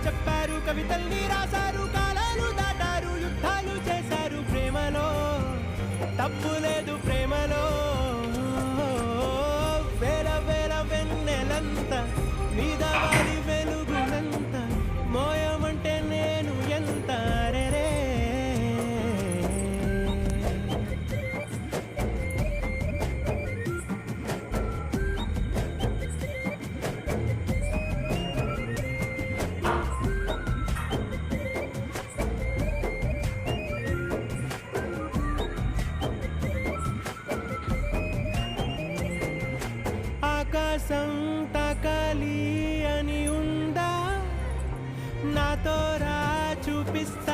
చెప్పారు, కవితల్ని రాశారు, కాలాలు దాటారు, యుద్ధాలు చేశారు. ప్రేమలో తప్పు లేదు, ప్రేమలో వేల వేల వెన్నెలంత మీద వారి వెలుగునంత మోయమంటే నేను ఎంత రే. ఆకాశం తాకాలి అని ఉందా, నాతో రా చూపిస్తా